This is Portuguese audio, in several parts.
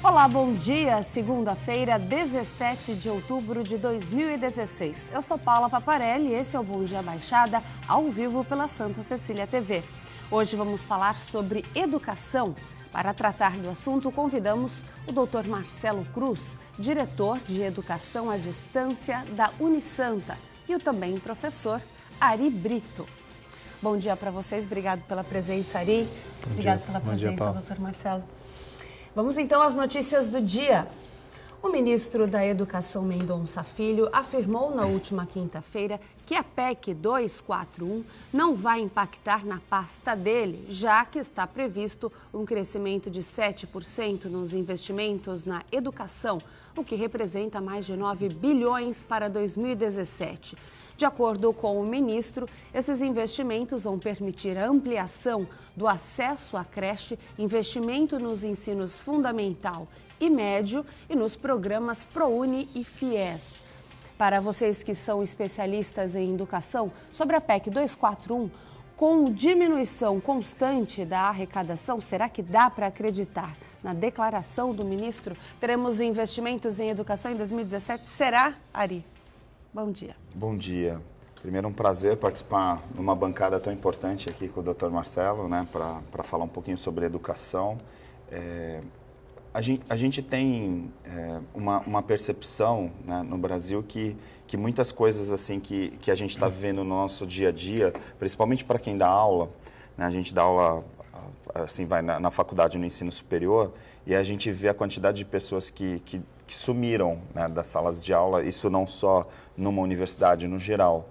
Olá, bom dia. Segunda-feira, 17 de outubro de 2016. Eu sou Paula Paparelli e esse é o Bom Dia Baixada, ao vivo pela Santa Cecília TV. Hoje vamos falar sobre educação. Para tratar do assunto, convidamos o Dr. Marcelo Cruz, diretor de Educação à Distância da Unisanta, e o também professor Ari Brito. Bom dia para vocês, obrigado pela presença, Ari. Obrigado pela presença, Dr. Marcelo. Vamos então às notícias do dia. O ministro da Educação, Mendonça Filho, afirmou na última quinta-feira que a PEC 241 não vai impactar na pasta dele, já que está previsto um crescimento de 7% nos investimentos na educação, o que representa mais de 9 bilhões para 2017. De acordo com o ministro, esses investimentos vão permitir a ampliação do acesso à creche, investimento nos ensinos fundamental e médio e nos programas ProUni e FIES. Para vocês que são especialistas em educação, sobre a PEC 241, com diminuição constante da arrecadação, será que dá para acreditar na declaração do ministro? Teremos investimentos em educação em 2017? Será, Ari? Bom dia. Bom dia. Primeiro, um prazer participar numa bancada tão importante aqui com o Dr. Marcelo, né, para falar um pouquinho sobre educação. A gente tem uma percepção, né, no Brasil que muitas coisas assim que a gente está vivendo no nosso dia a dia, principalmente para quem dá aula, né, a gente dá aula, assim, vai na faculdade, no ensino superior, e a gente vê a quantidade de pessoas que sumiram, né, das salas de aula, isso não só numa universidade, no geral.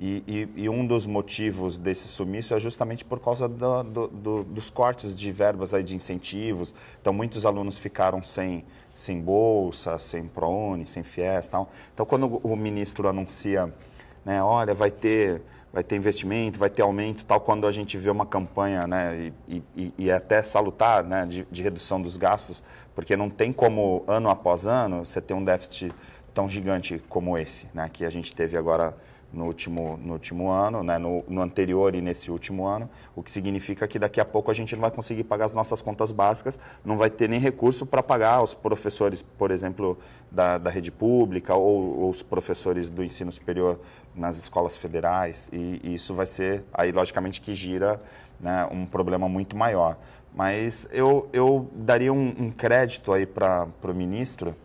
E um dos motivos desse sumiço é justamente por causa dos cortes de verbas aí de incentivos. Então, muitos alunos ficaram sem bolsa, sem ProUni, sem FIES e tal. Então, quando o ministro anuncia, né, olha, vai ter investimento, vai ter aumento, tal, quando a gente vê uma campanha, né, e é até salutar, né, de redução dos gastos, porque não tem como, ano após ano, você ter um déficit tão gigante como esse, né, que a gente teve agora no último ano, né, no anterior e nesse último ano, o que significa que daqui a pouco a gente não vai conseguir pagar as nossas contas básicas, não vai ter nem recurso para pagar os professores, por exemplo, da rede pública ou os professores do ensino superior nas escolas federais, e isso vai ser, aí logicamente que gira, né, um problema muito maior. Mas eu daria um crédito aí para o ministro,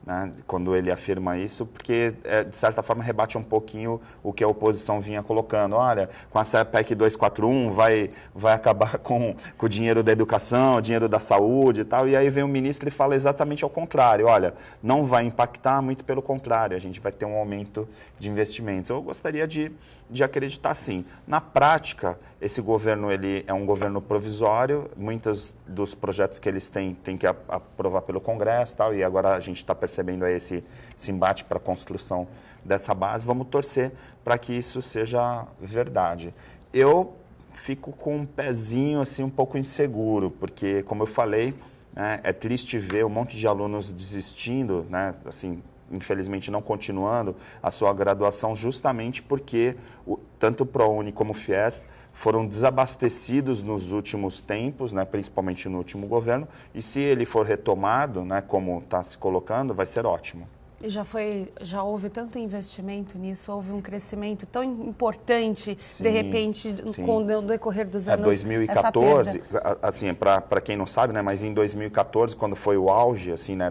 né, quando ele afirma isso, porque, de certa forma, rebate um pouquinho o que a oposição vinha colocando. Olha, com essa PEC 241 vai acabar com o dinheiro da educação, o dinheiro da saúde e tal, e aí vem o ministro e fala exatamente ao contrário. Olha, não vai impactar, muito pelo contrário, a gente vai ter um aumento de investimentos. Eu gostaria de acreditar sim. Na prática, esse governo ele é um governo provisório, muitos dos projetos que eles têm que aprovar pelo Congresso e tal, e agora a gente está percebendo aí esse embate para a construção dessa base. Vamos torcer para que isso seja verdade. Eu fico com um pezinho assim, um pouco inseguro, porque, como eu falei, né, é triste ver um monte de alunos desistindo, né, assim, infelizmente não continuando a sua graduação, justamente porque tanto o ProUni como o FIES foram desabastecidos nos últimos tempos, né, principalmente no último governo, e se ele for retomado, né, como está se colocando, vai ser ótimo. E já houve tanto investimento nisso, houve um crescimento tão importante, sim, de repente, com o decorrer dos anos. 2014, assim, para quem não sabe, né, mas em 2014, quando foi o auge, assim, né,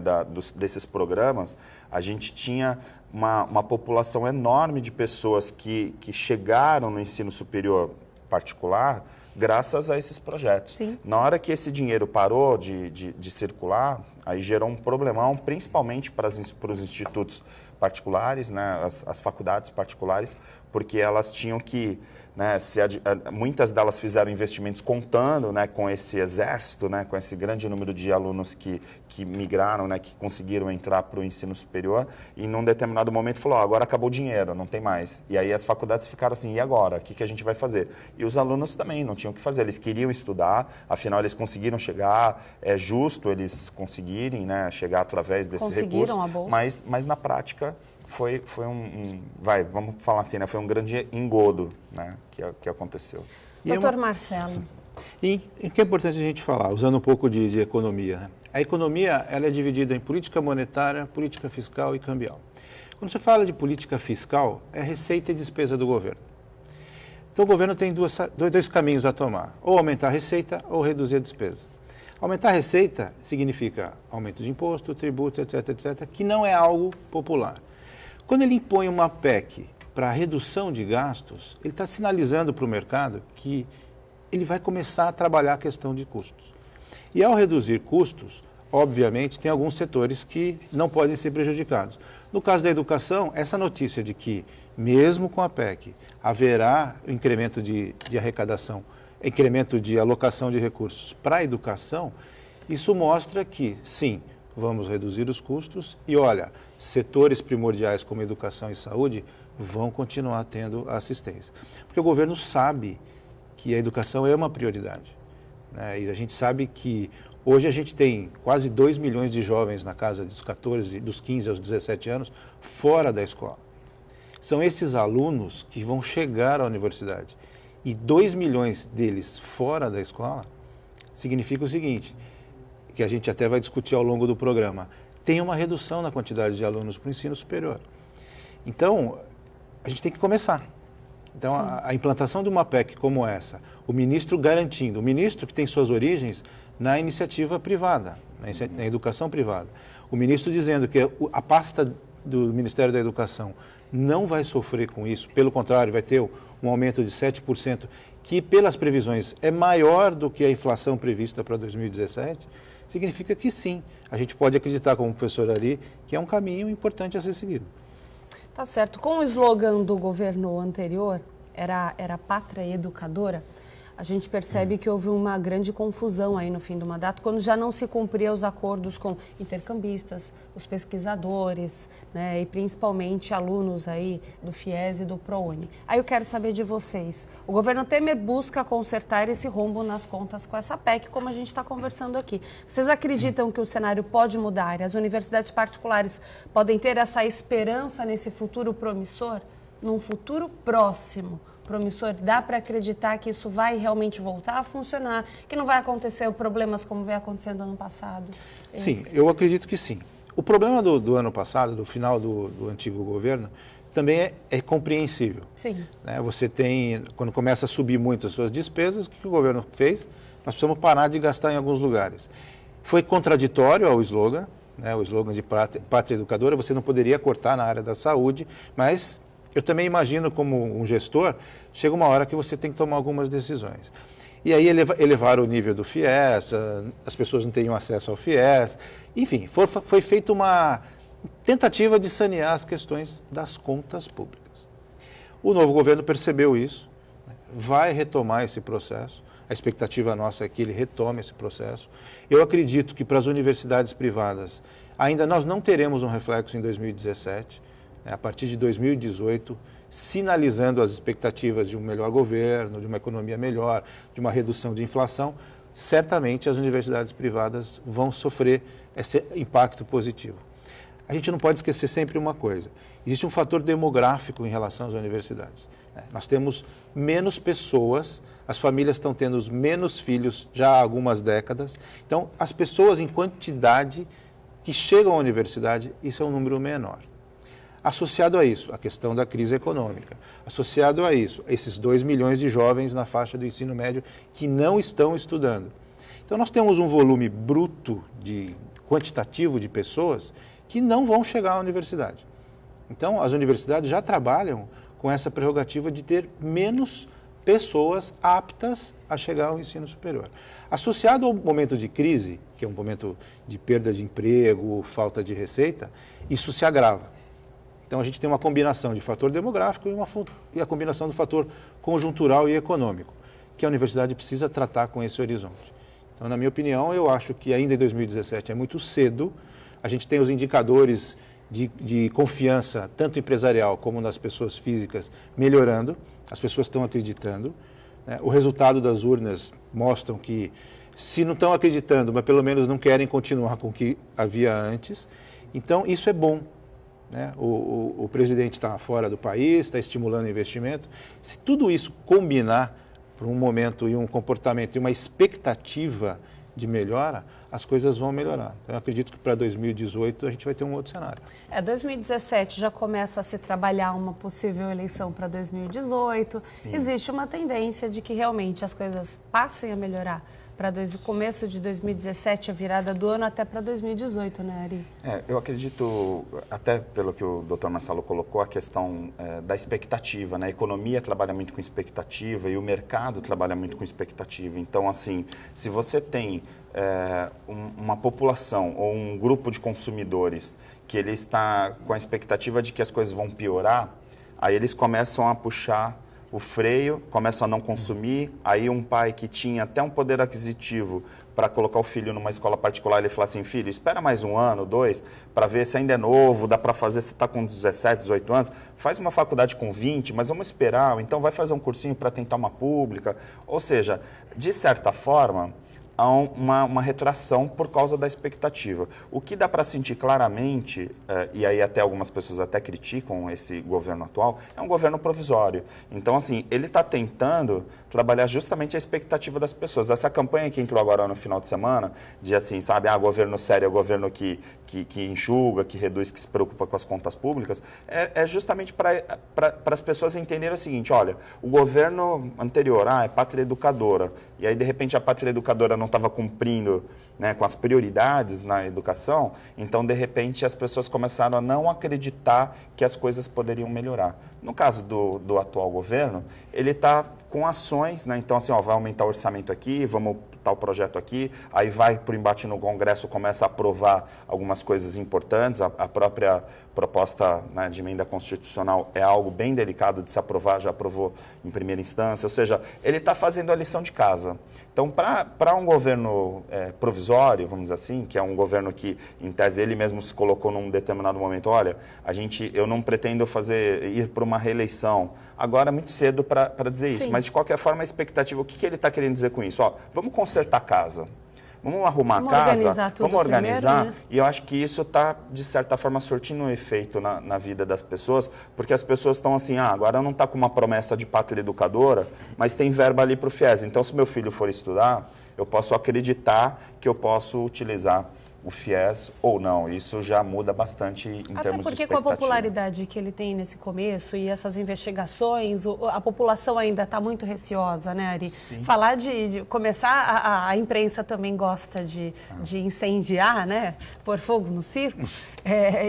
desses programas, a gente tinha uma população enorme de pessoas que chegaram no ensino superior particular graças a esses projetos. Sim. Na hora que esse dinheiro parou de circular, aí gerou um problemão, principalmente para os institutos particulares, né, as faculdades particulares, porque elas tinham que, né, muitas delas fizeram investimentos contando, né, com esse exército, né, com esse grande número de alunos que migraram, né, que conseguiram entrar para o ensino superior, e num determinado momento falou, agora acabou o dinheiro, não tem mais. E aí as faculdades ficaram assim, e agora? O que a gente vai fazer? E os alunos também não tinham o que fazer, eles queriam estudar, afinal eles conseguiram chegar, é justo eles conseguirem, né, chegar através desse recurso, a bolsa. Mas na prática foi vamos falar assim, né, foi um grande engodo, né, que aconteceu. Doutor Marcelo. E o que é importante a gente falar, usando um pouco de economia, né? A economia ela é dividida em política monetária, política fiscal e cambial. Quando você fala de política fiscal, é receita e despesa do governo. Então o governo tem dois caminhos a tomar, ou aumentar a receita ou reduzir a despesa. Aumentar a receita significa aumento de imposto, tributo, etc., etc., que não é algo popular. Quando ele impõe uma PEC para redução de gastos, ele está sinalizando para o mercado que ele vai começar a trabalhar a questão de custos. E ao reduzir custos, obviamente, tem alguns setores que não podem ser prejudicados. No caso da educação, essa notícia de que, mesmo com a PEC, haverá incremento de arrecadação, incremento de alocação de recursos para a educação, isso mostra que, sim, vamos reduzir os custos e, olha, setores primordiais como educação e saúde vão continuar tendo assistência. Porque o governo sabe que a educação é uma prioridade, né? E a gente sabe que hoje a gente tem quase 2 milhões de jovens na casa dos 15 aos 17 anos fora da escola. São esses alunos que vão chegar à universidade. E 2 milhões deles fora da escola significa o seguinte, que a gente até vai discutir ao longo do programa, tem uma redução na quantidade de alunos para o ensino superior. Então, a gente tem que começar. Então, a implantação de uma PEC como essa, o ministro garantindo, o ministro que tem suas origens na iniciativa privada, na educação privada, o ministro dizendo que a pasta do Ministério da Educação não vai sofrer com isso, pelo contrário, vai ter um aumento de 7%, que pelas previsões é maior do que a inflação prevista para 2017, significa que sim, a gente pode acreditar, como professor Ari, que é um caminho importante a ser seguido. Tá certo. Com o slogan do governo anterior, era Pátria Educadora, a gente percebe que houve uma grande confusão aí no fim do mandato, quando já não se cumpria os acordos com intercambistas, os pesquisadores, né, e principalmente alunos aí do FIES e do ProUni. Aí eu quero saber de vocês, o governo Temer busca consertar esse rombo nas contas com essa PEC, como a gente está conversando aqui. Vocês acreditam que o cenário pode mudar e as universidades particulares podem ter essa esperança nesse futuro promissor, num futuro próximo? Promissor, dá para acreditar que isso vai realmente voltar a funcionar, que não vai acontecer problemas como vem acontecendo ano passado? Sim, eu acredito que sim. O problema do ano passado, do final do antigo governo, também é compreensível. Sim. Né? Você tem, quando começa a subir muito as suas despesas, o que o governo fez? Nós precisamos parar de gastar em alguns lugares. Foi contraditório ao slogan, né? O slogan de Pátria Educadora, você não poderia cortar na área da saúde, mas eu também imagino, como um gestor, chega uma hora que você tem que tomar algumas decisões. E aí elevar o nível do FIES, as pessoas não teriam acesso ao FIES, enfim, foi feita uma tentativa de sanear as questões das contas públicas. O novo governo percebeu isso, vai retomar esse processo, a expectativa nossa é que ele retome esse processo. Eu acredito que para as universidades privadas, ainda nós não teremos um reflexo em 2017, a partir de 2018, sinalizando as expectativas de um melhor governo, de uma economia melhor, de uma redução de inflação, certamente as universidades privadas vão sofrer esse impacto positivo. A gente não pode esquecer sempre uma coisa, existe um fator demográfico em relação às universidades. Nós temos menos pessoas, as famílias estão tendo menos filhos já há algumas décadas, então as pessoas em quantidade que chegam à universidade, isso é um número menor. Associado a isso, a questão da crise econômica. Associado a isso, esses 2 milhões de jovens na faixa do ensino médio que não estão estudando. Então, nós temos um volume bruto quantitativo de pessoas que não vão chegar à universidade. Então, as universidades já trabalham com essa prerrogativa de ter menos pessoas aptas a chegar ao ensino superior. Associado ao momento de crise, que é um momento de perda de emprego, falta de receita, isso se agrava. Então, a gente tem uma combinação de fator demográfico e a combinação do fator conjuntural e econômico, que a universidade precisa tratar com esse horizonte. Então, na minha opinião, eu acho que ainda em 2017 é muito cedo. A gente tem os indicadores de confiança, tanto empresarial como nas pessoas físicas, melhorando. As pessoas estão acreditando. Né? O resultado das urnas mostram que, se não estão acreditando, mas pelo menos não querem continuar com o que havia antes. Então, isso é bom. Né? O presidente está fora do país, está estimulando investimento. Se tudo isso combinar para um momento e um comportamento e uma expectativa de melhora, as coisas vão melhorar. Então, eu acredito que para 2018 a gente vai ter um outro cenário. 2017 já começa a se trabalhar uma possível eleição para 2018. Sim. Existe uma tendência de que realmente as coisas passem a melhorar para o começo de 2017, a virada do ano, até para 2018, né, Ari? Eu acredito, até pelo que o Dr. Marcelo colocou, a questão da expectativa, né? A economia trabalha muito com expectativa e o mercado trabalha muito com expectativa. Então, assim, se você tem uma população ou um grupo de consumidores que ele está com a expectativa de que as coisas vão piorar, aí eles começam a puxar o freio, começa a não consumir, aí um pai que tinha até um poder aquisitivo para colocar o filho numa escola particular, ele fala assim, filho, espera mais 1 ano, 2, para ver se ainda é novo, dá para fazer, você está com 17, 18 anos, faz uma faculdade com 20, mas vamos esperar, então vai fazer um cursinho para tentar uma pública, ou seja, de certa forma, há uma retração por causa da expectativa. O que dá para sentir claramente, e aí até algumas pessoas até criticam esse governo atual, é um governo provisório. Então, assim, ele está tentando trabalhar justamente a expectativa das pessoas. Essa campanha que entrou agora no final de semana, de assim, sabe, governo sério é o governo que enxuga, que reduz, que se preocupa com as contas públicas, é justamente para as pessoas entenderem o seguinte, olha, o governo anterior, é pátria educadora, e aí, de repente, a pátria educadora não estava cumprindo, né, com as prioridades na educação, então, de repente, as pessoas começaram a não acreditar que as coisas poderiam melhorar. No caso do atual governo, ele está com ações, né, então, assim, vai aumentar o orçamento aqui, vamos tal projeto aqui, aí vai para o embate no Congresso, começa a aprovar algumas coisas importantes, a própria proposta, né, de emenda constitucional é algo bem delicado de se aprovar, já aprovou em primeira instância, ou seja, ele está fazendo a lição de casa. Então, para um governo provisório, vamos dizer assim, que é um governo que, em tese, ele mesmo se colocou num determinado momento, olha, eu não pretendo ir para uma reeleição. Agora é muito cedo para dizer isso, mas de qualquer forma a expectativa, o que ele está querendo dizer com isso? Vamos consertar a casa. Vamos arrumar a casa, vamos organizar, primeiro, né? E eu acho que isso está, de certa forma, surtindo um efeito na vida das pessoas, porque as pessoas estão assim, agora não está com uma promessa de pátria educadora, mas tem verba ali para o FIES. Então, se meu filho for estudar, eu posso acreditar que eu posso utilizar o FIES ou não. Isso já muda bastante em termos de expectativa. Até porque com a popularidade que ele tem nesse começo e essas investigações, a população ainda está muito receosa, né, Ari? Sim. Falar de começar, a imprensa também gosta de incendiar, né? Pôr fogo no circo.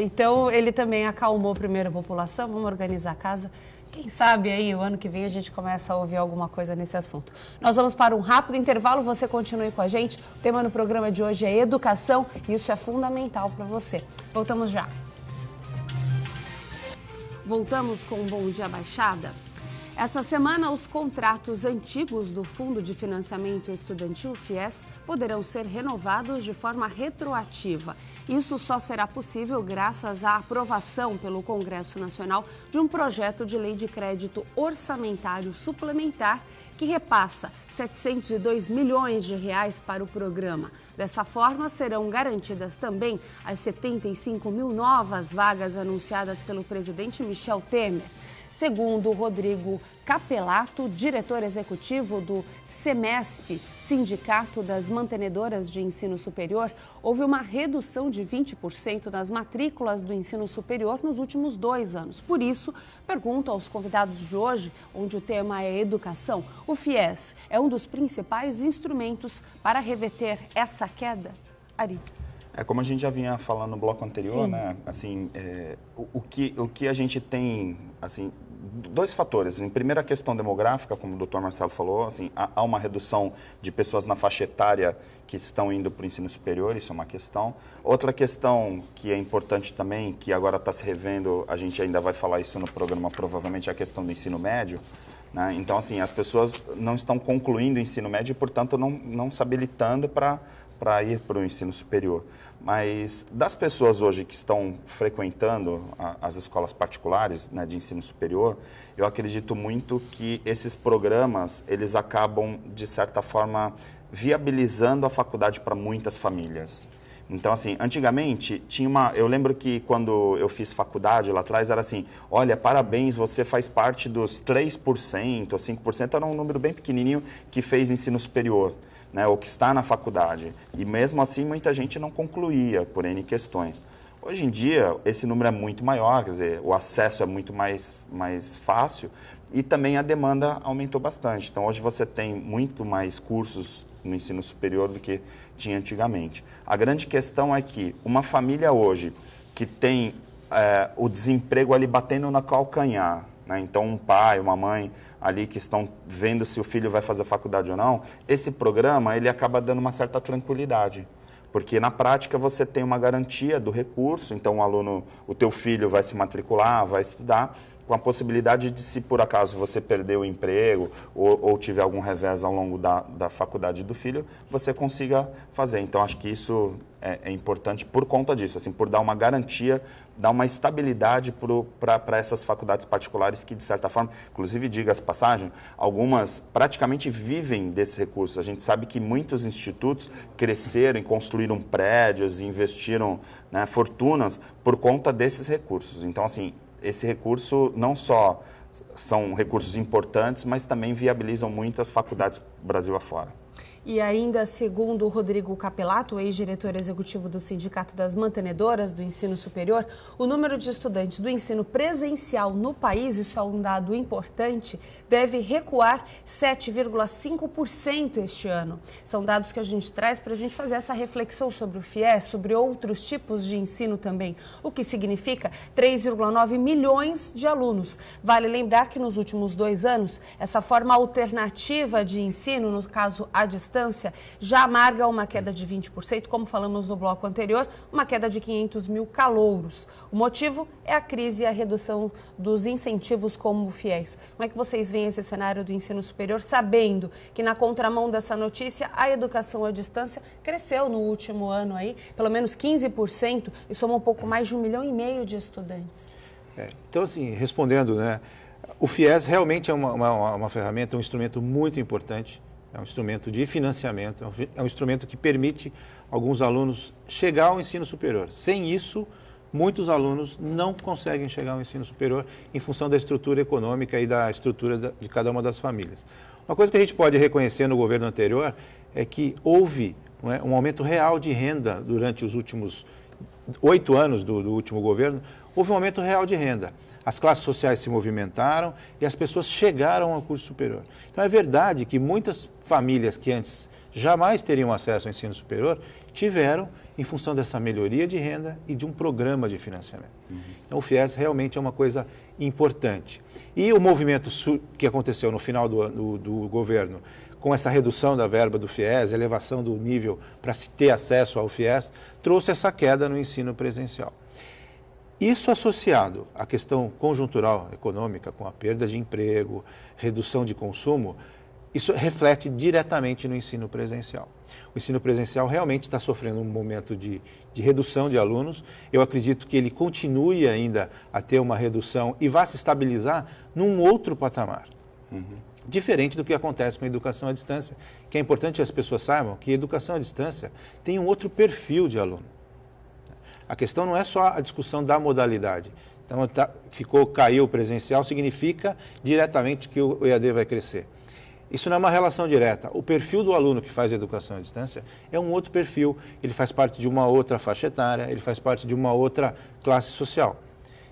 Então, ele também acalmou primeiro a população, vamos organizar a casa. Quem sabe aí, o ano que vem, a gente começa a ouvir alguma coisa nesse assunto. Nós vamos para um rápido intervalo, você continue com a gente. O tema no programa de hoje é educação e isso é fundamental para você. Voltamos já. Voltamos com o Bom Dia Baixada. Essa semana, os contratos antigos do Fundo de Financiamento Estudantil, FIES, poderão ser renovados de forma retroativa. Isso só será possível graças à aprovação pelo Congresso Nacional de um projeto de lei de crédito orçamentário suplementar que repassa 702 milhões de reais para o programa. Dessa forma, serão garantidas também as 75 mil novas vagas anunciadas pelo presidente Michel Temer. Segundo Rodrigo Capelato, diretor executivo do SEMESP, Sindicato das Mantenedoras de Ensino Superior, houve uma redução de 20% nas matrículas do ensino superior nos últimos 2 anos. Por isso, pergunto aos convidados de hoje, onde o tema é educação, o FIES é um dos principais instrumentos para reverter essa queda? Ari. Como a gente já vinha falando no bloco anterior, sim, né? Assim, o que a gente tem, assim, 2 fatores. Em primeira, a questão demográfica, como o Dr. Marcelo falou, assim, há uma redução de pessoas na faixa etária que estão indo para o ensino superior, isso é uma questão. Outra questão que é importante também, que agora está se revendo, a gente ainda vai falar isso no programa, provavelmente, é a questão do ensino médio. Né? Então, assim, as pessoas não estão concluindo o ensino médio e, portanto, não se habilitando para ir para o ensino superior. Mas das pessoas hoje que estão frequentando as escolas particulares, né, de ensino superior, eu acredito muito que esses programas, eles acabam, de certa forma, viabilizando a faculdade para muitas famílias. Então, assim, antigamente, eu lembro que quando eu fiz faculdade lá atrás, era assim, olha, parabéns, você faz parte dos 3% ou 5%, era um número bem pequenininho que fez ensino superior. né, ou que está na faculdade. E mesmo assim, muita gente não concluía por N questões. Hoje em dia, esse número é muito maior, quer dizer, o acesso é muito mais fácil e também a demanda aumentou bastante. Então, hoje você tem muito mais cursos no ensino superior do que tinha antigamente. A grande questão é que uma família hoje que tem o desemprego ali batendo na calcanhar, né? Então, um pai, uma mãe ali que estão vendo se o filho vai fazer faculdade ou não, esse programa ele acaba dando uma certa tranquilidade. Porque na prática você tem uma garantia do recurso, então o teu filho vai se matricular, vai estudar, com a possibilidade de, se por acaso você perder o emprego ou tiver algum revés ao longo da faculdade do filho, você consiga fazer. Então, acho que isso é importante por conta disso, assim, por dar uma garantia, dar uma estabilidade para essas faculdades particulares que, de certa forma, inclusive, diga-se passagem, algumas praticamente vivem desses recursos. A gente sabe que muitos institutos cresceram, construíram prédios, investiram, né, fortunas por conta desses recursos. Então, assim, esse recurso não só são recursos importantes, mas também viabilizam muitas faculdades Brasil afora. E ainda, segundo o Rodrigo Capelato, ex-diretor executivo do Sindicato das Mantenedoras do Ensino Superior, o número de estudantes do ensino presencial no país, isso é um dado importante, deve recuar 7,5% este ano. São dados que a gente traz para a gente fazer essa reflexão sobre o FIES, sobre outros tipos de ensino também, o que significa 3,9 milhões de alunos. Vale lembrar que nos últimos 2 anos, essa forma alternativa de ensino, no caso à distância, já amarga uma queda de 20%, como falamos no bloco anterior, uma queda de 500 mil calouros. O motivo é a crise e a redução dos incentivos como o FIES. Como é que vocês veem esse cenário do ensino superior, sabendo que na contramão dessa notícia, a educação à distância cresceu no último ano aí, pelo menos 15%, e soma um pouco mais de 1,5 milhão de estudantes? Então, assim, respondendo, né, o FIES realmente é uma ferramenta, um instrumento muito importante. É um instrumento de financiamento, é um instrumento que permite alguns alunos chegar ao ensino superior. Sem isso, muitos alunos não conseguem chegar ao ensino superior em função da estrutura econômica e da estrutura de cada uma das famílias. Uma coisa que a gente pode reconhecer no governo anterior é que houve, não é, um aumento real de renda durante os últimos 8 anos do último governo, houve um aumento real de renda. As classes sociais se movimentaram e as pessoas chegaram ao curso superior. Então, é verdade que muitas famílias que antes jamais teriam acesso ao ensino superior tiveram em função dessa melhoria de renda e de um programa de financiamento. Então, o FIES realmente é uma coisa importante. E o movimento que aconteceu no final do governo, com essa redução da verba do FIES, elevação do nível para se ter acesso ao FIES, trouxe essa queda no ensino presencial. Isso associado à questão conjuntural econômica, com a perda de emprego, redução de consumo, isso reflete diretamente no ensino presencial. O ensino presencial realmente está sofrendo um momento de redução de alunos. Eu acredito que ele continue ainda a ter uma redução e vá se estabilizar num outro patamar. Diferente do que acontece com a educação à distância, que é importante que as pessoas saibam que a educação à distância tem um outro perfil de aluno. A questão não é só a discussão da modalidade. Então, caiu o presencial, significa diretamente que o EAD vai crescer. Isso não é uma relação direta. O perfil do aluno que faz educação à distância é um outro perfil. Ele faz parte de uma outra faixa etária, ele faz parte de uma outra classe social.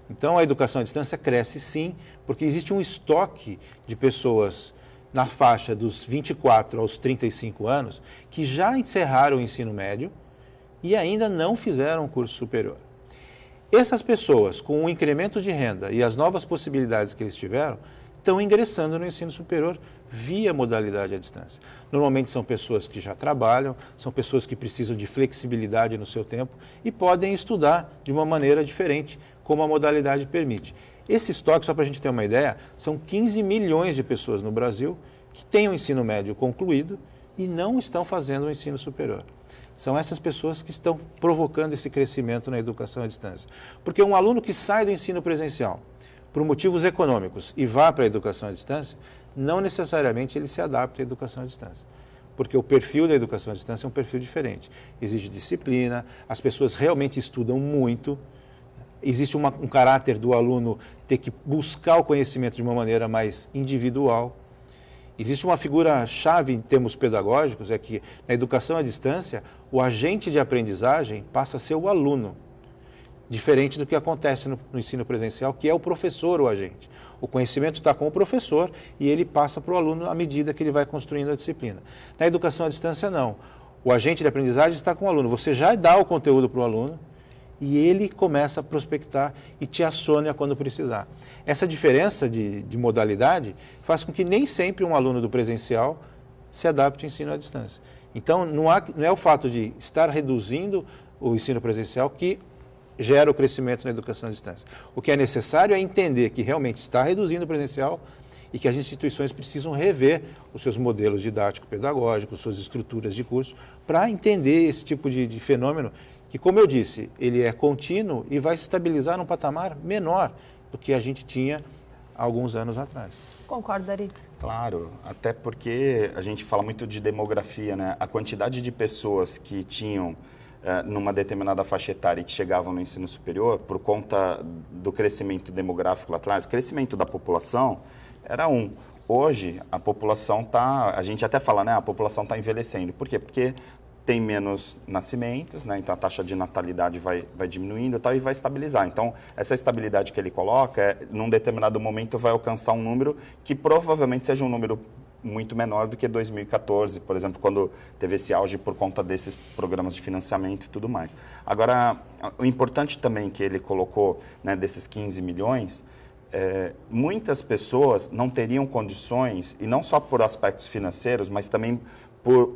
Então, a educação à distância cresce sim, porque existe um estoque de pessoas na faixa dos 24 aos 35 anos que já encerraram o ensino médio e ainda não fizeram o curso superior. Essas pessoas, com o incremento de renda e as novas possibilidades que eles tiveram, estão ingressando no ensino superior via modalidade à distância. Normalmente são pessoas que já trabalham, são pessoas que precisam de flexibilidade no seu tempo e podem estudar de uma maneira diferente, como a modalidade permite. Esse estoque, só para a gente ter uma ideia, são 15 milhões de pessoas no Brasil que têm o ensino médio concluído e não estão fazendo o ensino superior. São essas pessoas que estão provocando esse crescimento na educação à distância. Porque um aluno que sai do ensino presencial por motivos econômicos e vá para a educação à distância, não necessariamente ele se adapta à educação à distância. Porque o perfil da educação à distância é um perfil diferente. Exige disciplina, as pessoas realmente estudam muito, existe um caráter do aluno ter que buscar o conhecimento de uma maneira mais individual. Existe uma figura-chave em termos pedagógicos, é que na educação à distância, o agente de aprendizagem passa a ser o aluno, diferente do que acontece no ensino presencial, que é o professor o agente. O conhecimento está com o professor e ele passa para o aluno à medida que ele vai construindo a disciplina. Na educação à distância, não. O agente de aprendizagem está com o aluno. Você já dá o conteúdo para o aluno e ele começa a prospectar e te aciona quando precisar. Essa diferença de modalidade faz com que nem sempre um aluno do presencial se adapte ao ensino à distância. Então, não é o fato de estar reduzindo o ensino presencial que gera o crescimento na educação à distância. O que é necessário é entender que realmente está reduzindo o presencial e que as instituições precisam rever os seus modelos didático-pedagógicos, suas estruturas de curso, para entender esse tipo de fenômeno que, como eu disse, ele é contínuo e vai se estabilizar num patamar menor do que a gente tinha há alguns anos atrás. Concordo, Dari? Claro, até porque a gente fala muito de demografia, né? A quantidade de pessoas que tinham numa determinada faixa etária e que chegavam no ensino superior, por conta do crescimento demográfico lá atrás, o crescimento da população era um. Hoje, a população está, a gente até fala, né? A população está envelhecendo. Por quê? Porque tem menos nascimentos, né? Então a taxa de natalidade vai diminuindo e tal, e vai estabilizar. Então, essa estabilidade que ele coloca, num determinado momento, vai alcançar um número que provavelmente seja um número muito menor do que 2014, por exemplo, quando teve esse auge por conta desses programas de financiamento e tudo mais. Agora, o importante também que ele colocou, né, desses 15 milhões, muitas pessoas não teriam condições, e não só por aspectos financeiros, mas também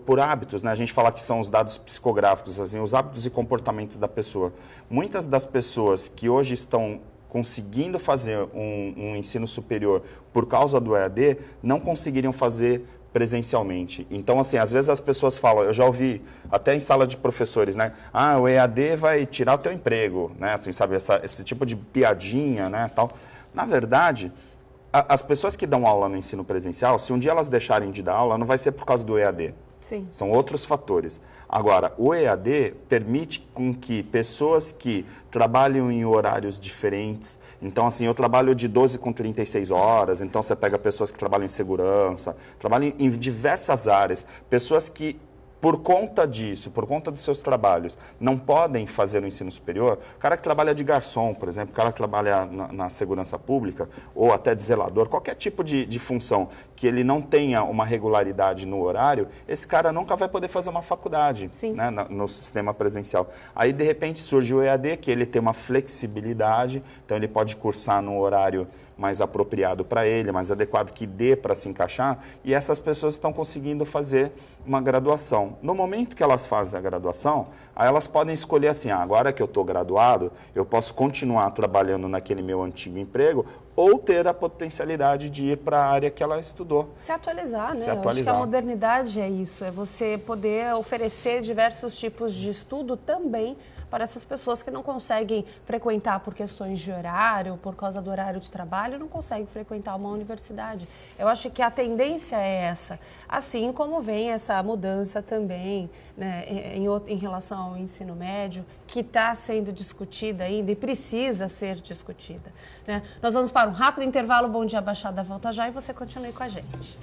por hábitos, né? A gente fala que são os dados psicográficos, assim, os hábitos e comportamentos da pessoa. Muitas das pessoas que hoje estão conseguindo fazer um ensino superior por causa do EAD, não conseguiriam fazer presencialmente. Então, assim, às vezes as pessoas falam, eu já ouvi até em sala de professores, né? Ah, o EAD vai tirar o teu emprego, né? Assim, sabe, esse tipo de piadinha, né, tal. Na verdade, as pessoas que dão aula no ensino presencial, se um dia elas deixarem de dar aula, não vai ser por causa do EAD. Sim. São outros fatores. Agora, o EAD permite com que pessoas que trabalham em horários diferentes, então assim, eu trabalho de 12 com 36 horas, então você pega pessoas que trabalham em segurança, trabalham em diversas áreas, pessoas que por conta disso, por conta dos seus trabalhos, não podem fazer o ensino superior, o cara que trabalha de garçom, por exemplo, o cara que trabalha na segurança pública, ou até de zelador, qualquer tipo de função que ele não tenha uma regularidade no horário, esse cara nunca vai poder fazer uma faculdade, né, no sistema presencial. Aí, de repente, surge o EAD, que ele tem uma flexibilidade, então ele pode cursar no horário mais apropriado para ele, mais adequado, que dê para se encaixar, e essas pessoas estão conseguindo fazer uma graduação. No momento que elas fazem a graduação, aí elas podem escolher assim, agora que eu estou graduado, eu posso continuar trabalhando naquele meu antigo emprego, ou ter a potencialidade de ir para a área que ela estudou. Se atualizar, né? Se atualizar. Eu acho que a modernidade é isso, é você poder oferecer diversos tipos de estudo também para essas pessoas que não conseguem frequentar por questões de horário, por causa do horário de trabalho, não conseguem frequentar uma universidade. Eu acho que a tendência é essa, assim como vem essa mudança também, né, em relação ao ensino médio, que está sendo discutida ainda e precisa ser discutida, né? Nós vamos para um rápido intervalo, Bom Dia Baixada volta já e você continue com a gente.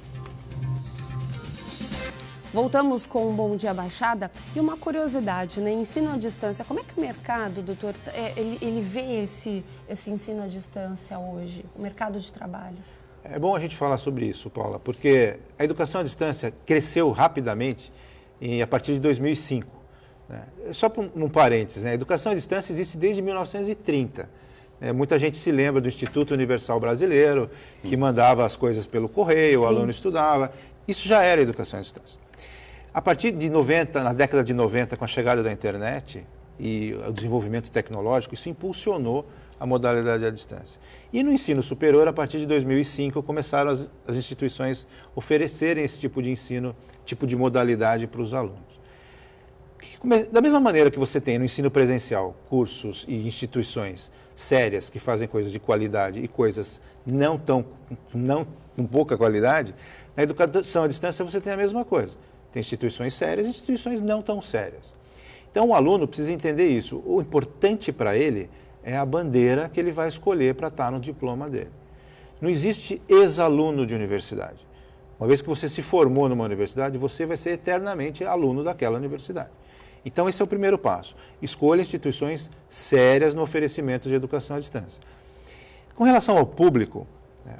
Voltamos com um Bom Dia Baixada e uma curiosidade, né? Ensino à distância, como é que o mercado, doutor, ele vê esse ensino à distância hoje, o mercado de trabalho? É bom a gente falar sobre isso, Paula, porque a educação à distância cresceu rapidamente a partir de 2005. Né? Só um parênteses, né? A educação à distância existe desde 1930. Muita gente se lembra do Instituto Universal Brasileiro, que mandava as coisas pelo correio, o aluno estudava. Isso já era educação à distância. A partir de 90, na década de 90, com a chegada da internet e o desenvolvimento tecnológico, isso impulsionou a modalidade à distância. E no ensino superior, a partir de 2005, começaram as instituições oferecerem esse tipo de ensino, tipo de modalidade para os alunos. Da mesma maneira que você tem no ensino presencial cursos e instituições sérias que fazem coisas de qualidade e coisas não com pouca qualidade, na educação à distância você tem a mesma coisa. Tem instituições sérias e instituições não tão sérias. Então, o aluno precisa entender isso. O importante para ele é a bandeira que ele vai escolher para estar no diploma dele. Não existe ex-aluno de universidade. Uma vez que você se formou numa universidade, você vai ser eternamente aluno daquela universidade. Então, esse é o primeiro passo. Escolha instituições sérias no oferecimento de educação à distância. Com relação ao público,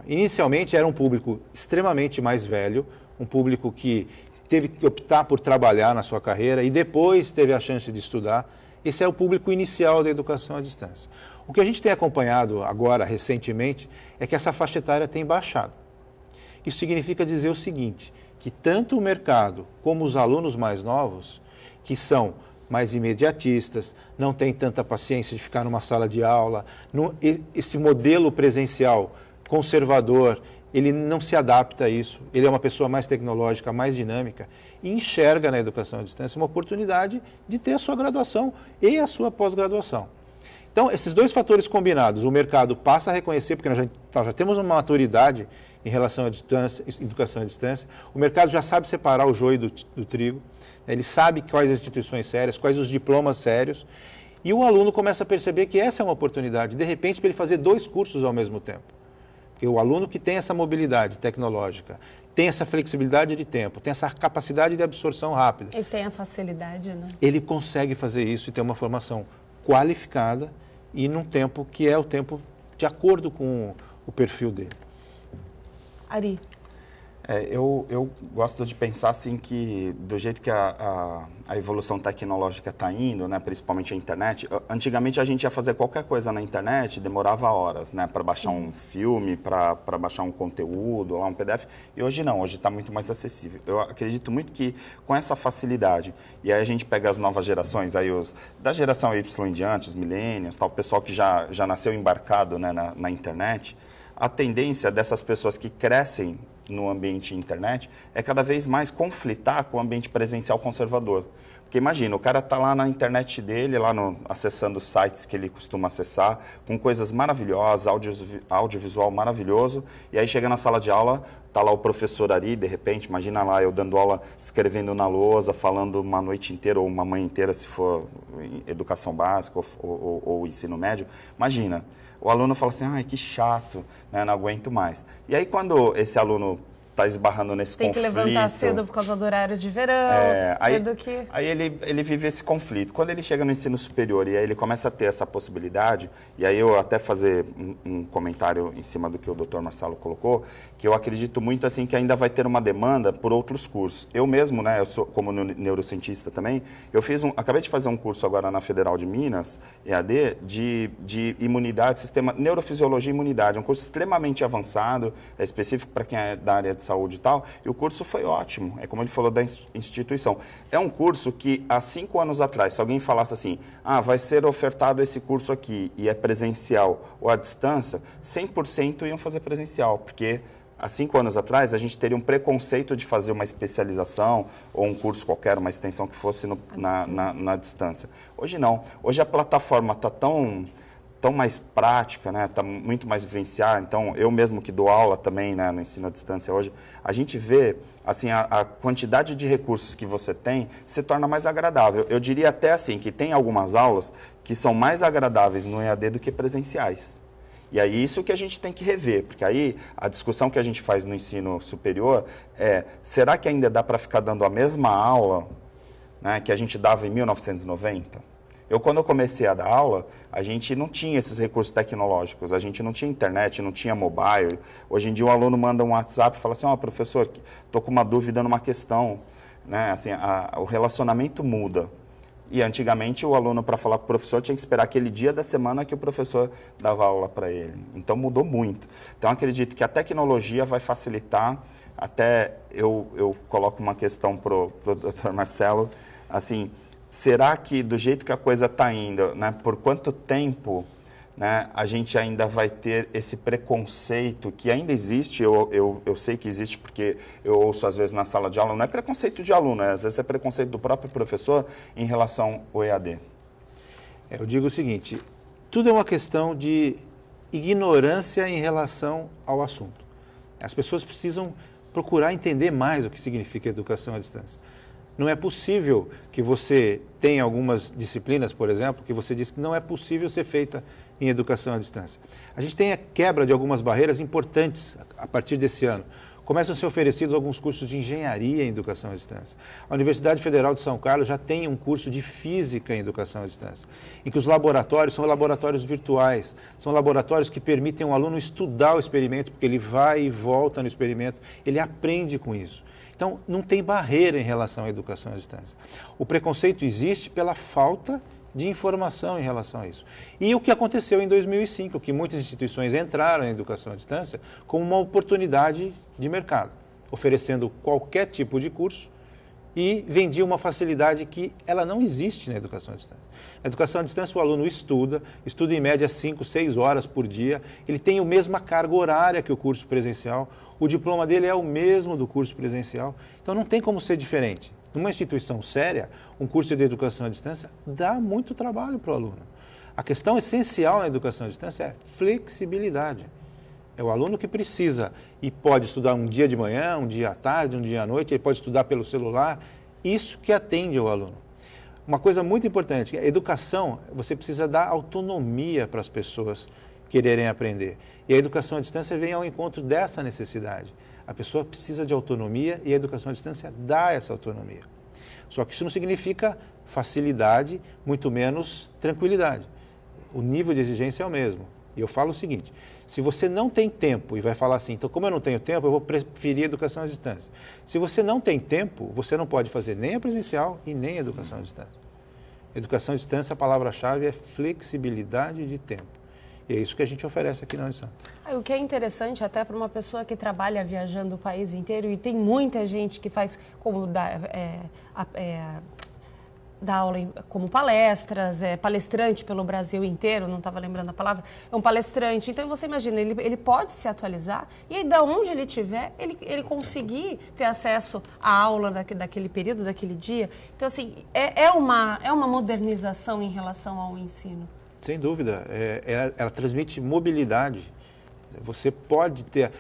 inicialmente era um público extremamente mais velho, um público que teve que optar por trabalhar na sua carreira e depois teve a chance de estudar. Esse é o público inicial da educação à distância. O que a gente tem acompanhado agora, recentemente, é que essa faixa etária tem baixado. Isso significa dizer o seguinte, que tanto o mercado como os alunos mais novos, que são mais imediatistas, não têm tanta paciência de ficar numa sala de aula, esse modelo presencial conservador, ele não se adapta a isso, ele é uma pessoa mais tecnológica, mais dinâmica, e enxerga na educação à distância uma oportunidade de ter a sua graduação e a sua pós-graduação. Então, esses dois fatores combinados, o mercado passa a reconhecer, porque nós já temos uma maturidade em relação à educação à distância, o mercado já sabe separar o joio do trigo, ele sabe quais as instituições sérias, quais os diplomas sérios, e o aluno começa a perceber que essa é uma oportunidade, de repente, para ele fazer 2 cursos ao mesmo tempo. Porque o aluno que tem essa mobilidade tecnológica, tem essa flexibilidade de tempo, tem essa capacidade de absorção rápida. Ele tem a facilidade, né? Ele consegue fazer isso e ter uma formação qualificada e num tempo que é o tempo de acordo com o perfil dele. Ari. Eu gosto de pensar assim que do jeito que a evolução tecnológica está indo, né, principalmente a internet, antigamente a gente ia fazer qualquer coisa na internet, demorava horas, né, para baixar um filme, para baixar um conteúdo, um PDF, e hoje não, hoje está muito mais acessível. Eu acredito muito que com essa facilidade, e aí a gente pega as novas gerações, aí da geração Y em diante, os millennials, tal, o pessoal que já nasceu embarcado, né, na internet, a tendência dessas pessoas que crescem no ambiente internet é cada vez mais conflitar com o ambiente presencial conservador. Porque imagina, o cara está lá na internet dele, acessando os sites que ele costuma acessar, com coisas maravilhosas, audiovisual maravilhoso, e aí chega na sala de aula, está lá o professor Ari, de repente, imagina lá eu dando aula, escrevendo na lousa, falando uma noite inteira ou uma manhã inteira, se for educação básica ou ensino médio, imagina. O aluno fala assim, ai, que chato, né, não aguento mais. E aí, quando esse aluno está esbarrando nesse conflito... Tem que levantar cedo por causa do horário de verão, Aí ele vive esse conflito. Quando ele chega no ensino superior e aí ele começa a ter essa possibilidade, e aí eu até fazer um comentário em cima do que o Dr. Marcelo colocou, que eu acredito muito assim que ainda vai ter uma demanda por outros cursos. Eu mesmo, né, eu sou como neurocientista também, acabei de fazer um curso agora na Federal de Minas, EAD, de imunidade, sistema neurofisiologia e imunidade. É um curso extremamente avançado, é específico para quem é da área de saúde e tal, e o curso foi ótimo, é como ele falou da instituição. É um curso que há 5 anos atrás, se alguém falasse assim, vai ser ofertado esse curso aqui e é presencial ou à distância, 100% iam fazer presencial, porque há 5 anos atrás a gente teria um preconceito de fazer uma especialização ou um curso qualquer, uma extensão que fosse na distância. Hoje não, hoje a plataforma está tão mais prática, né? Tá muito mais vivenciar. Então, eu mesmo que dou aula também, né, no ensino à distância hoje, a gente vê assim, a quantidade de recursos que você tem se torna mais agradável. Eu diria até assim, que tem algumas aulas que são mais agradáveis no EAD do que presenciais. E aí isso que a gente tem que rever, porque aí a discussão que a gente faz no ensino superior será que ainda dá para ficar dando a mesma aula, né, que a gente dava em 1990? Quando eu comecei a dar aula, a gente não tinha esses recursos tecnológicos, a gente não tinha internet, não tinha mobile. Hoje em dia, o aluno manda um WhatsApp e fala assim, professor, estou com uma dúvida numa questão. Né? Assim, o relacionamento muda. E antigamente, o aluno, para falar com o professor, tinha que esperar aquele dia da semana que o professor dava aula para ele. Então, mudou muito. Então, acredito que a tecnologia vai facilitar. Até eu coloco uma questão para o Dr. Marcelo, assim... Será que, do jeito que a coisa está indo, né, por quanto tempo, né, a gente ainda vai ter esse preconceito que ainda existe? Eu sei que existe porque eu ouço, às vezes, na sala de aula, não é preconceito de aluno, às vezes é preconceito do próprio professor em relação ao EAD. Eu digo o seguinte, tudo é uma questão de ignorância em relação ao assunto. As pessoas precisam procurar entender mais o que significa educação à distância. Não é possível que você tenha algumas disciplinas, por exemplo, que você diz que não é possível ser feita em educação à distância. A gente tem a quebra de algumas barreiras importantes a partir desse ano, Começam a ser oferecidos alguns cursos de engenharia em educação à distância. A Universidade Federal de São Carlos já tem um curso de física em educação à distância, em que os laboratórios são laboratórios virtuais, são laboratórios que permitem ao aluno estudar o experimento, porque ele vai e volta no experimento, ele aprende com isso. Então, não tem barreira em relação à educação à distância. O preconceito existe pela falta de informação em relação a isso. E o que aconteceu em 2005, que muitas instituições entraram em educação à distância como uma oportunidade de mercado, oferecendo qualquer tipo de curso e vendia uma facilidade que ela não existe na educação à distância. Na educação à distância, o aluno estuda em média 5, 6 horas por dia, ele tem a mesma carga horária que o curso presencial, o diploma dele é o mesmo do curso presencial, então não tem como ser diferente. Numa instituição séria, um curso de educação à distância dá muito trabalho para o aluno. A questão essencial na educação à distância é flexibilidade. É o aluno que precisa e pode estudar um dia de manhã, um dia à tarde, um dia à noite, ele pode estudar pelo celular, isso que atende ao aluno. Uma coisa muito importante, a educação, você precisa dar autonomia para as pessoas quererem aprender. E a educação à distância vem ao encontro dessa necessidade. A pessoa precisa de autonomia e a educação à distância dá essa autonomia. Só que isso não significa facilidade, muito menos tranquilidade. O nível de exigência é o mesmo. E eu falo o seguinte, se você não tem tempo e vai falar assim, então como eu não tenho tempo, eu vou preferir a educação à distância. Se você não tem tempo, você não pode fazer nem a presencial e nem a educação à distância. Educação à distância, a palavra-chave é flexibilidade de tempo. E é isso que a gente oferece aqui na Unisanta. O que é interessante até para uma pessoa que trabalha viajando o país inteiro, e tem muita gente que faz como dá aula como palestras, palestrante pelo Brasil inteiro, não estava lembrando a palavra, é um palestrante. Então você imagina, ele pode se atualizar e aí da onde ele estiver, ele conseguir ter acesso à aula daquele período, daquele dia. Então assim, é uma modernização em relação ao ensino. Sem dúvida, ela transmite mobilidade. Você pode ter...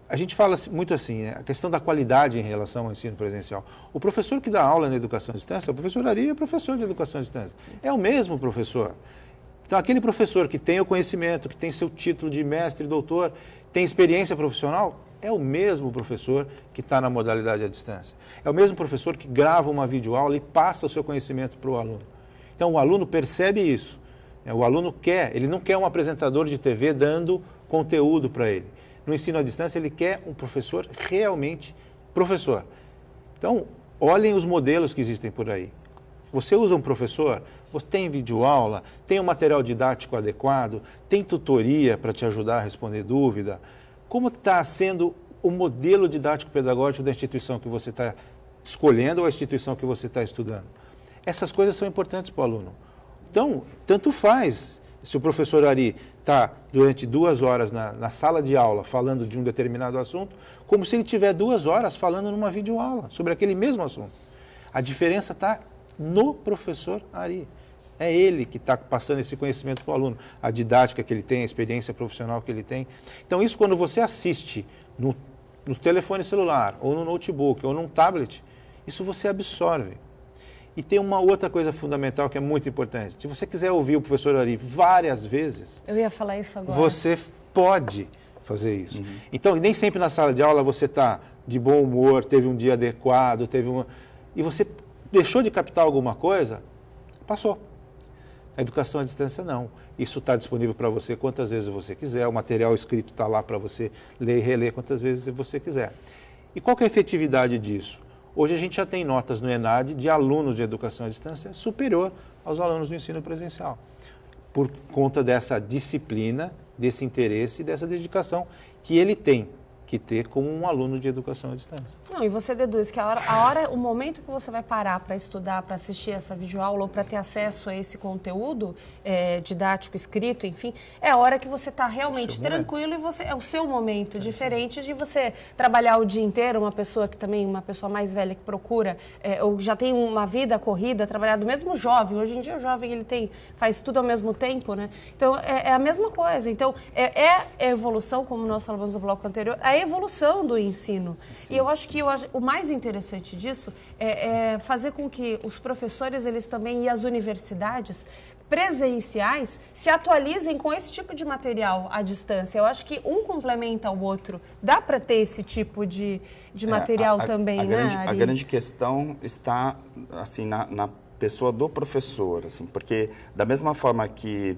A gente fala muito assim, né? A questão da qualidade em relação ao ensino presencial. O professor que dá aula na educação à distância, o professor Ari é professor de educação à distância. Sim. É o mesmo professor. Então, aquele professor que tem o conhecimento, que tem seu título de mestre, doutor, tem experiência profissional, é o mesmo professor que está na modalidade à distância. É o mesmo professor que grava uma videoaula e passa o seu conhecimento para o aluno. Então, o aluno percebe isso. O aluno ele não quer um apresentador de TV dando conteúdo para ele. No ensino à distância, ele quer um professor realmente professor. Então, olhem os modelos que existem por aí. Você usa um professor, você tem videoaula, tem um material didático adequado, tem tutoria para te ajudar a responder dúvida. Como está sendo o modelo didático-pedagógico da instituição que você está escolhendo ou a instituição que você está estudando? Essas coisas são importantes para o aluno. Então, tanto faz se o professor Ari está durante 2 horas na sala de aula falando de um determinado assunto, como se ele tiver 2 horas falando numa videoaula sobre aquele mesmo assunto. A diferença está no professor Ari. É ele que está passando esse conhecimento para o aluno, a didática que ele tem, a experiência profissional que ele tem. Então, isso quando você assiste no telefone celular, ou no notebook, ou num tablet, isso você absorve. E tem uma outra coisa fundamental que é muito importante. Se você quiser ouvir o professor Ari várias vezes... Eu ia falar isso agora. Você pode fazer isso. Uhum. Então, nem sempre na sala de aula você está de bom humor, teve um dia adequado, e você deixou de captar alguma coisa, passou. A educação à distância, não. Isso está disponível para você quantas vezes você quiser, o material escrito está lá para você ler e reler quantas vezes você quiser. E qual que é a efetividade disso? Hoje a gente já tem notas no ENAD de alunos de educação à distância superior aos alunos do ensino presencial, por conta dessa disciplina, desse interesse e dessa dedicação que ele tem que ter como um aluno de educação à distância. Não, e você deduz que o momento que você vai parar para estudar, para assistir essa videoaula ou para ter acesso a esse conteúdo didático, escrito, enfim, é a hora que você está realmente tranquilo e é o seu momento, diferente de você trabalhar o dia inteiro, uma pessoa mais velha que procura, ou já tem uma vida corrida, trabalhar do mesmo jovem. Hoje em dia o jovem faz tudo ao mesmo tempo, né? Então é a mesma coisa. Então é a evolução, como nós falamos no bloco anterior, a evolução do ensino. Sim. E eu acho que o mais interessante disso é fazer com que os professores, eles também, e as universidades, presenciais se atualizem com esse tipo de material à distância. Eu acho que um complementa o outro. Dá para ter esse tipo de material também, né, Ari? A grande questão está assim, na pessoa do professor, assim, porque da mesma forma que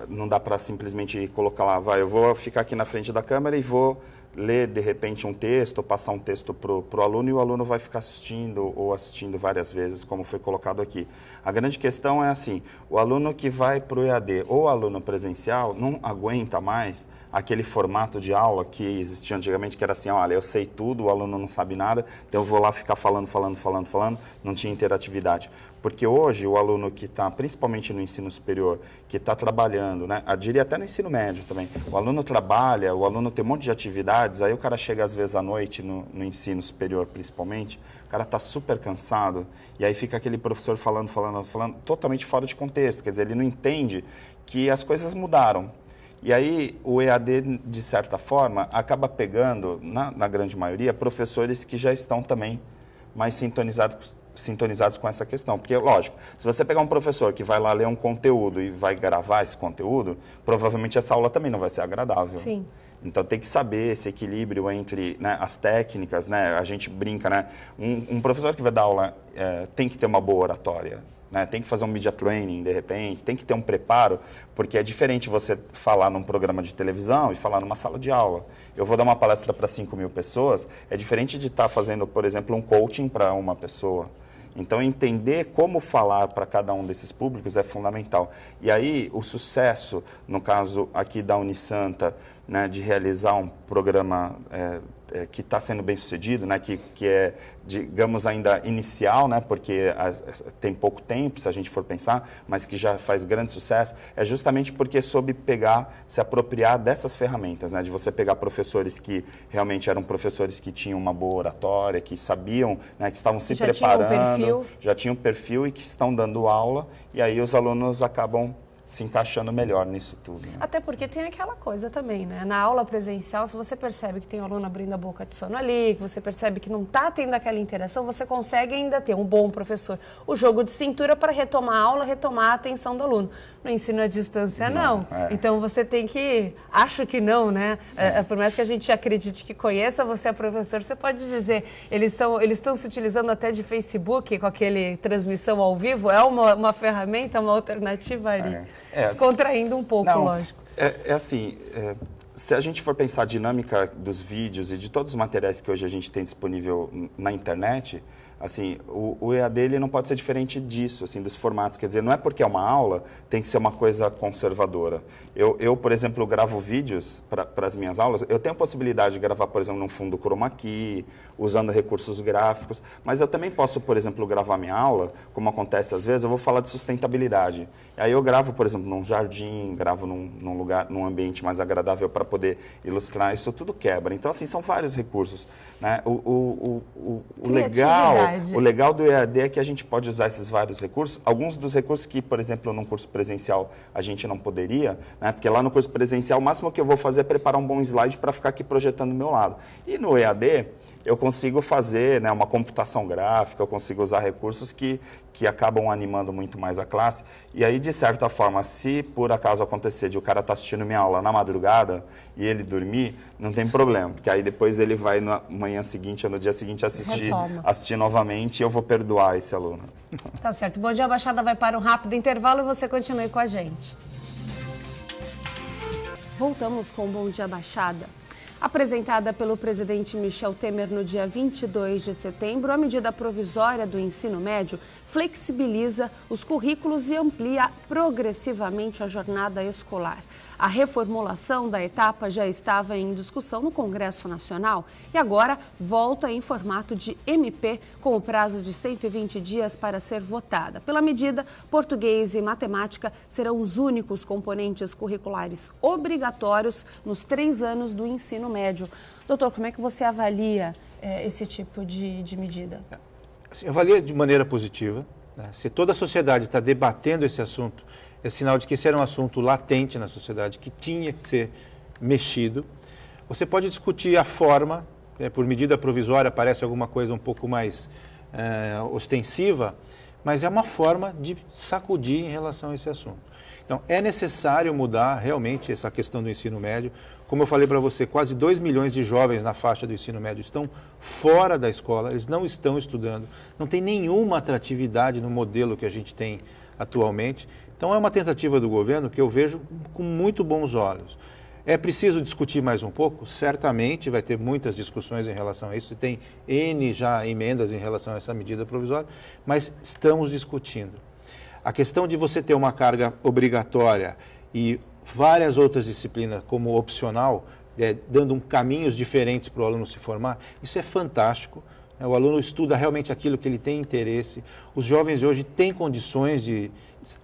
não dá para simplesmente colocar lá, eu vou ficar aqui na frente da câmera e vou ler, de repente, um texto, ou passar um texto para o aluno, e o aluno vai ficar assistindo ou assistindo várias vezes, como foi colocado aqui. A grande questão é assim, o aluno que vai para o EAD ou o aluno presencial não aguenta mais aquele formato de aula que existia antigamente, que era assim, olha, eu sei tudo, o aluno não sabe nada, então eu vou lá ficar falando, não tinha interatividade. Porque hoje o aluno que está, principalmente no ensino superior, que está trabalhando, né, eu diria até no ensino médio também, o aluno trabalha, o aluno tem um monte de atividades, aí o cara chega às vezes à noite, no ensino superior principalmente, o cara está super cansado, e aí fica aquele professor falando, totalmente fora de contexto, quer dizer, ele não entende que as coisas mudaram. E aí o EAD, de certa forma, acaba pegando, na grande maioria, professores que já estão também mais sintonizados com essa questão. Porque, lógico, se você pegar um professor que vai lá ler um conteúdo e vai gravar esse conteúdo, provavelmente essa aula também não vai ser agradável. Sim. Então tem que saber esse equilíbrio entre, né, as técnicas, né? A gente brinca, né? Um professor que vai dar aula tem que ter uma boa oratória. Né? Tem que fazer um media training, de repente, tem que ter um preparo, porque é diferente você falar num programa de televisão e falar numa sala de aula. Eu vou dar uma palestra para 5.000 pessoas, é diferente de estar fazendo, por exemplo, um coaching para uma pessoa. Então, entender como falar para cada um desses públicos é fundamental. E aí, o sucesso, no caso aqui da Unisanta, né, de realizar um programa que está sendo bem sucedido, né, que é, digamos, ainda inicial, né, porque tem pouco tempo, se a gente for pensar, mas que já faz grande sucesso, é justamente porque soube se apropriar dessas ferramentas, né, de você pegar professores que realmente eram professores que tinham uma boa oratória, que sabiam, né, que estavam se preparando, já tinham perfil e que estão dando aula, e aí os alunos acabam se encaixando melhor nisso tudo. Né? Até porque tem aquela coisa também, né? Na aula presencial, se você percebe que tem um aluno abrindo a boca de sono ali, que você percebe que não está tendo aquela interação, você consegue ainda ter um bom professor. O jogo de cintura para retomar a aula, retomar a atenção do aluno. No ensino à distância, não. Então, você tem que... Acho que não, né? Por mais que a gente acredite que conheça, você é professor, você pode dizer, eles estão se utilizando até de Facebook, com aquele transmissão ao vivo, é uma ferramenta, uma alternativa ali. Descontraindo um pouco, lógico. Se a gente for pensar a dinâmica dos vídeos e de todos os materiais que hoje a gente tem disponível na internet, assim, o EAD ele não pode ser diferente disso, assim, dos formatos. Quer dizer, não é porque é uma aula, tem que ser uma coisa conservadora. Eu por exemplo, gravo vídeos para as minhas aulas. Eu tenho a possibilidade de gravar, por exemplo, num fundo chroma key, usando recursos gráficos, mas eu também posso, por exemplo, gravar minha aula, como acontece às vezes, eu vou falar de sustentabilidade. Aí eu gravo, por exemplo, num jardim, gravo num lugar, num ambiente mais agradável para poder ilustrar. Isso tudo quebra. Então, assim, são vários recursos. Né? O legal do EAD é que a gente pode usar esses vários recursos. Alguns dos recursos que, por exemplo, num curso presencial a gente não poderia, né? Porque lá no curso presencial o máximo que eu vou fazer é preparar um bom slide para ficar aqui projetando do meu lado. E no EAD eu consigo fazer, né, uma computação gráfica, eu consigo usar recursos que acabam animando muito mais a classe. E aí, de certa forma, se por acaso acontecer de o cara estar assistindo minha aula na madrugada e ele dormir, não tem problema, porque aí depois ele vai na manhã seguinte ou no dia seguinte assistir novamente e eu vou perdoar esse aluno. Tá certo. Bom Dia Baixada vai para um rápido intervalo e você continue com a gente. Voltamos com o Bom Dia Baixada. Apresentada pelo presidente Michel Temer no dia 22 de setembro, a medida provisória do ensino médio flexibiliza os currículos e amplia progressivamente a jornada escolar. A reformulação da etapa já estava em discussão no Congresso Nacional e agora volta em formato de MP, com o prazo de 120 dias para ser votada. Pela medida, português e matemática serão os únicos componentes curriculares obrigatórios nos 3 anos do ensino médio. Doutor, como é que você avalia esse tipo de medida? Assim, avalia de maneira positiva. Né? Se toda a sociedade está debatendo esse assunto, é sinal de que esse era um assunto latente na sociedade, que tinha que ser mexido. Você pode discutir a forma, por medida provisória parece alguma coisa um pouco mais ostensiva, mas é uma forma de sacudir em relação a esse assunto. Então, é necessário mudar realmente essa questão do ensino médio. Como eu falei para você, quase 2 milhões de jovens na faixa do ensino médio estão fora da escola, eles não estão estudando, não tem nenhuma atratividade no modelo que a gente tem atualmente. Então, é uma tentativa do governo que eu vejo com muito bons olhos. É preciso discutir mais um pouco? Certamente vai ter muitas discussões em relação a isso, tem N já emendas em relação a essa medida provisória, mas estamos discutindo. A questão de você ter uma carga obrigatória e várias outras disciplinas como opcional, dando caminhos diferentes para o aluno se formar, isso é fantástico. O aluno estuda realmente aquilo que ele tem interesse. Os jovens de hoje têm condições de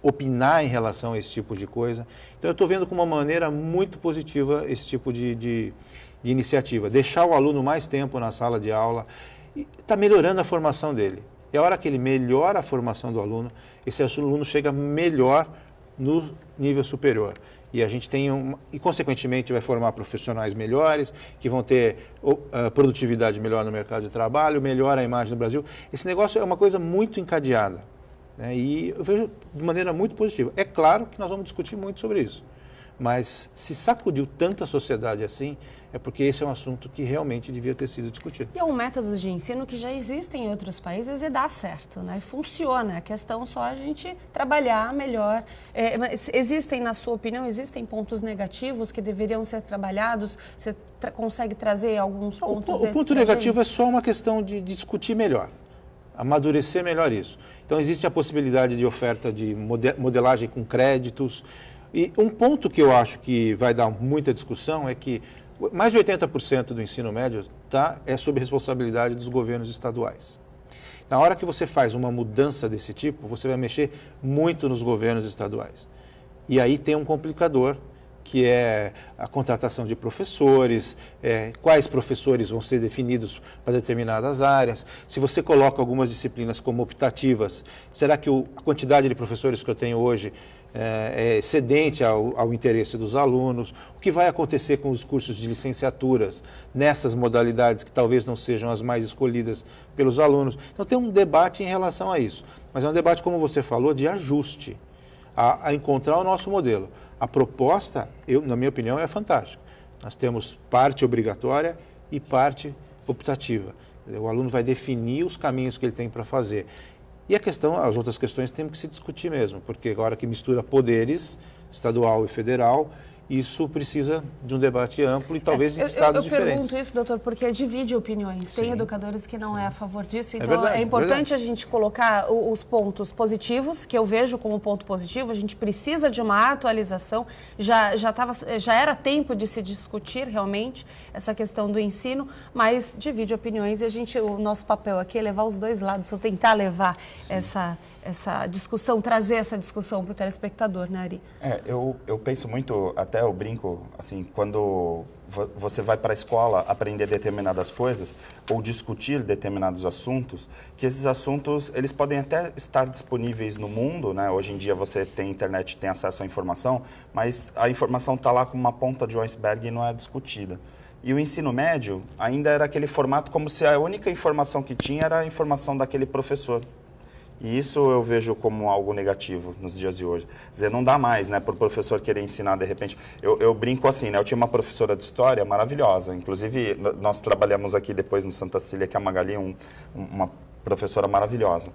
opinar em relação a esse tipo de coisa. Então, eu estou vendo com uma maneira muito positiva esse tipo de iniciativa. Deixar o aluno mais tempo na sala de aula está melhorando a formação dele. E a hora que ele melhora a formação do aluno, esse aluno chega melhor no nível superior. E a gente tem e consequentemente vai formar profissionais melhores, que vão ter produtividade melhor no mercado de trabalho, melhora a imagem do Brasil. Esse negócio é uma coisa muito encadeada, né? E eu vejo de maneira muito positiva. É claro que nós vamos discutir muito sobre isso, mas se sacudiu tanto a sociedade assim, é porque esse é um assunto que realmente devia ter sido discutido. E é um método de ensino que já existe em outros países e dá certo, né? Funciona. A questão só a gente trabalhar melhor. Mas existem, na sua opinião, existem pontos negativos que deveriam ser trabalhados? Você consegue trazer alguns pontos desses? O ponto negativo é só uma questão de discutir melhor, amadurecer melhor isso. Então, existe a possibilidade de oferta de modelagem com créditos. E um ponto que eu acho que vai dar muita discussão é que mais de 80% do ensino médio é sob responsabilidade dos governos estaduais. Na hora que você faz uma mudança desse tipo, você vai mexer muito nos governos estaduais. E aí tem um complicador, que é a contratação de professores, quais professores vão ser definidos para determinadas áreas. Se você coloca algumas disciplinas como optativas, será que a quantidade de professores que eu tenho hoje é excedente ao interesse dos alunos? O que vai acontecer com os cursos de licenciaturas nessas modalidades que talvez não sejam as mais escolhidas pelos alunos? Então tem um debate em relação a isso, mas é um debate, como você falou, de ajuste, a encontrar o nosso modelo. A proposta, na minha opinião, é fantástica. Nós temos parte obrigatória e parte optativa. O aluno vai definir os caminhos que ele tem para fazer. E as outras questões temos que se discutir mesmo, porque agora que mistura poderes, estadual e federal, isso precisa de um debate amplo e talvez de estados diferentes. Eu pergunto isso, doutor, porque divide opiniões. Sim, tem educadores que não é a favor disso, então verdade, é importante a gente colocar os pontos positivos, que eu vejo como ponto positivo. A gente precisa de uma atualização, já era tempo de se discutir realmente essa questão do ensino, mas divide opiniões e o nosso papel aqui é levar os dois lados, ou tentar levar essa discussão, trazer essa discussão para o telespectador, né, Ari? Eu penso muito, até eu brinco, assim, quando você vai para a escola aprender determinadas coisas ou discutir determinados assuntos, que esses assuntos, eles podem até estar disponíveis no mundo, né? Hoje em dia você tem internet, tem acesso à informação, mas a informação está lá com uma ponta de um iceberg e não é discutida. E o ensino médio ainda era aquele formato como se a única informação que tinha era a informação daquele professor. E isso eu vejo como algo negativo nos dias de hoje. Quer dizer, não dá mais, né, para o professor querer ensinar de repente. Eu brinco assim, né, eu tinha uma professora de história maravilhosa, inclusive nós trabalhamos aqui depois no Santa Cília, que é a Magali, uma professora maravilhosa.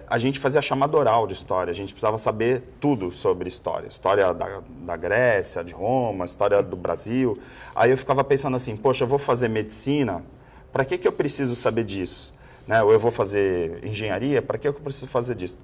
A gente fazia chamada oral de história, a gente precisava saber tudo sobre história. História da Grécia, de Roma, história do Brasil. Aí eu ficava pensando assim, poxa, eu vou fazer medicina, para que eu preciso saber disso? Né? Ou eu vou fazer engenharia, para que eu preciso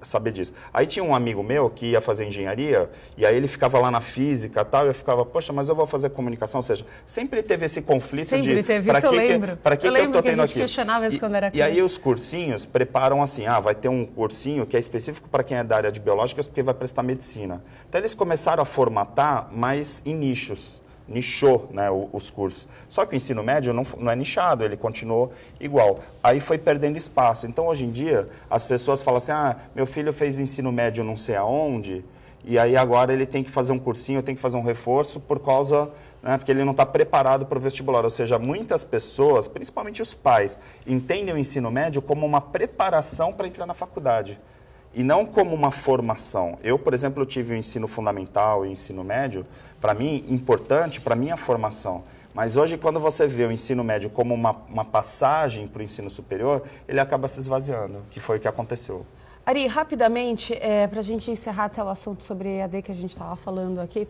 saber disso? Aí tinha um amigo meu que ia fazer engenharia, e aí ele ficava lá na física e tal, e eu ficava, poxa, mas eu vou fazer comunicação. Ou seja, sempre teve esse conflito sempre teve, isso eu lembro. Para que eu estou tendo aqui? A gente questionava isso quando era criança. E aí os cursinhos preparam assim, vai ter um cursinho que é específico para quem é da área de biológicas, porque vai prestar medicina. Então eles começaram a formatar mais em nichos. Nichou, né, os cursos. Só que o ensino médio não é nichado, ele continuou igual. Aí foi perdendo espaço. Então, hoje em dia, as pessoas falam assim, meu filho fez ensino médio não sei aonde, e aí agora ele tem que fazer um cursinho, tem que fazer um reforço por causa, né, porque ele não está preparado para o vestibular. Ou seja, muitas pessoas, principalmente os pais, entendem o ensino médio como uma preparação para entrar na faculdade. e não como uma formação. Eu, por exemplo, eu tive o ensino fundamental e o ensino médio, para mim, importante para a minha formação. Mas hoje, quando você vê o ensino médio como uma passagem para o ensino superior, ele acaba se esvaziando, que foi o que aconteceu. Ari, rapidamente, para a gente encerrar até o assunto sobre EAD que a gente estava falando aqui,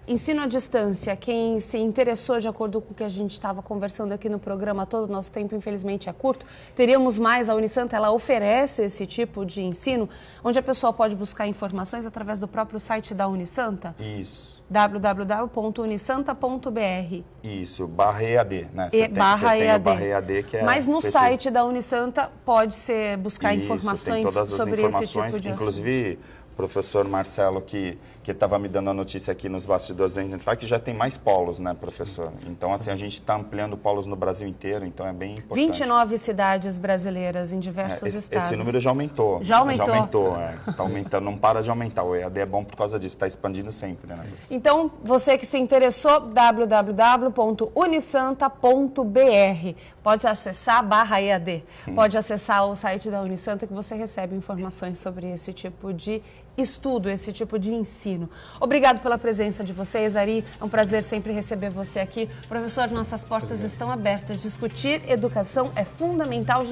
ensino à distância, quem se interessou de acordo com o que a gente estava conversando aqui no programa, todo o nosso tempo infelizmente é curto, teríamos mais, a Unisanta, ela oferece esse tipo de ensino, onde a pessoa pode buscar informações através do próprio site da Unisanta? Isso. www.unisanta.br. Isso, /EAD, né? Barra EAD, que é Mas no específico. site da Unisanta pode-se buscar Isso, informações tem todas as sobre informações, esse tipo de inclusive o professor Marcelo, que estava me dando a notícia aqui nos bastidores da entrar, que já tem mais polos, né, professor? Então, assim, a gente está ampliando polos no Brasil inteiro, então é bem importante. 29 cidades brasileiras em diversos estados. Esse número já aumentou. Já aumentou? Já aumentou, Está aumentando, não para de aumentar. O EAD é bom por causa disso, está expandindo sempre, né? Então, você que se interessou, www.unisanta.br. Pode acessar /EAD. Pode acessar o site da Unisanta que você recebe informações sobre esse tipo de estudo, esse tipo de ensino. Obrigado pela presença de vocês, Ari. É um prazer sempre receber você aqui. Professor, nossas portas estão abertas. Discutir educação é fundamental.